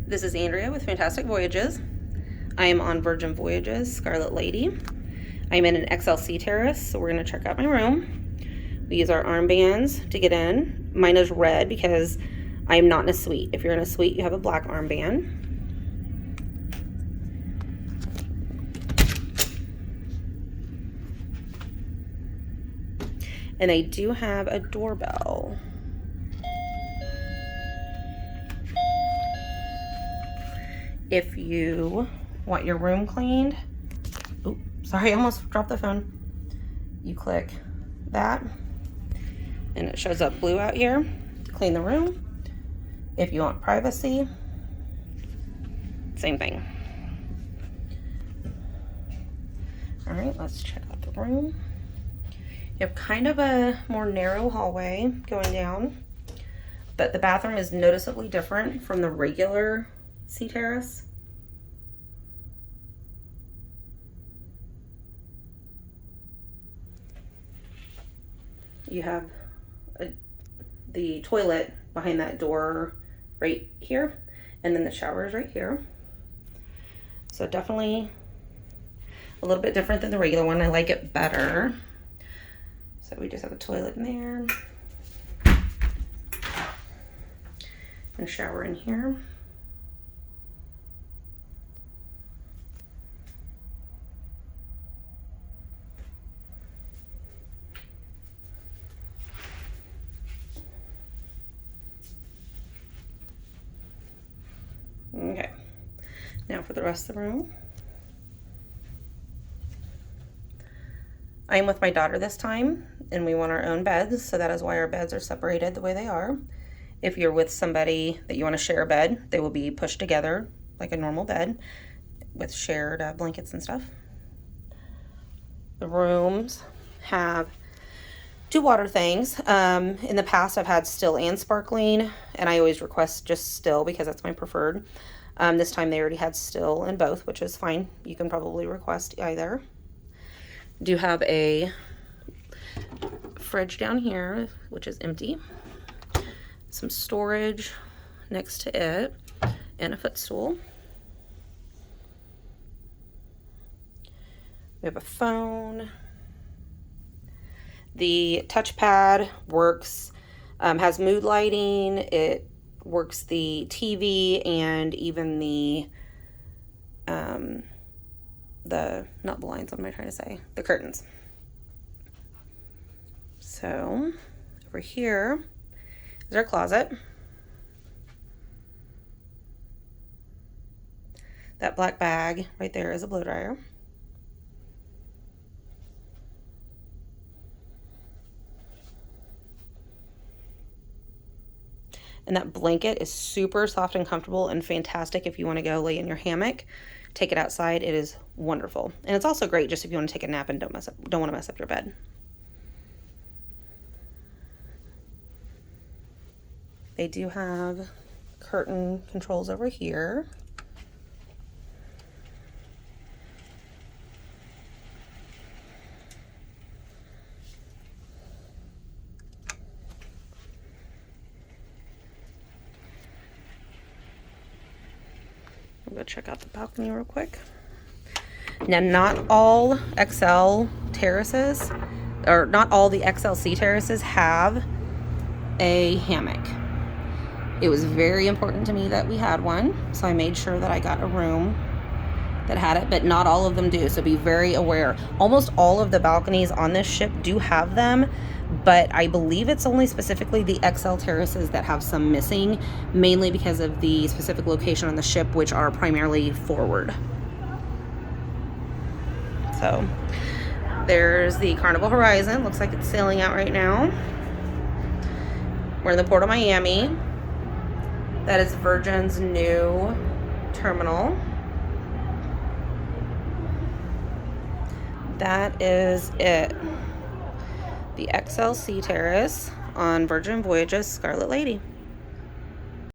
This is Andrea with Fantastic Voyages. I am on Virgin Voyages, Scarlet Lady. I'm in an XLC Terrace, so we're going to check out my room. We use our armbands to get in. Mine is red because I am not in a suite. If you're in a suite, you have a black armband. And I do have a doorbell. If you want your room cleaned, oh, sorry, I almost dropped the phone. You click that, and it shows up blue out here to clean the room. If you want privacy, same thing. All right, let's check out the room. You have kind of a more narrow hallway going down, but the bathroom is noticeably different from the regular sea terrace. You have the toilet behind that door right here, and then the shower is right here. So definitely a little bit different than the regular one. I like it better. So we just have a toilet in there and shower in here. Okay, now for the rest of the room. I am with my daughter this time, and we want our own beds, so that is why our beds are separated the way they are. If you're with somebody that you want to share a bed, they will be pushed together like a normal bed with shared blankets and stuff. The rooms have two water things. In the past, I've had still and sparkling, and I always request just still because that's my preferred. This time they already had still and both, which is fine. You can probably request either. Do have a fridge down here, which is empty. Some storage next to it, and a footstool. We have a phone. The touchpad works, has mood lighting. It works the TV and even the not blinds, what am I trying to say? The curtains. So over here is our closet. That black bag right there is a blow dryer. And that blanket is super soft and comfortable and fantastic if you want to go lay in your hammock. Take it outside. It is wonderful. And it's also great just if you want to take a nap and don't want to mess up your bed. They do have curtain controls over here. I'm going to check out the balcony real quick. Now, not all XL terraces, or not all the XLC terraces have a hammock. It was very important to me that we had one, so I made sure that I got a room that had it, but not all of them do, so be very aware. Almost all of the balconies on this ship do have them, but I believe it's only specifically the XL terraces that have some missing, mainly because of the specific location on the ship, which are primarily forward. So there's the Carnival Horizon. Looks like it's sailing out right now. We're in the Port of Miami. That is Virgin's new terminal. That is it. The XLC Terrace on Virgin Voyages, Scarlet Lady.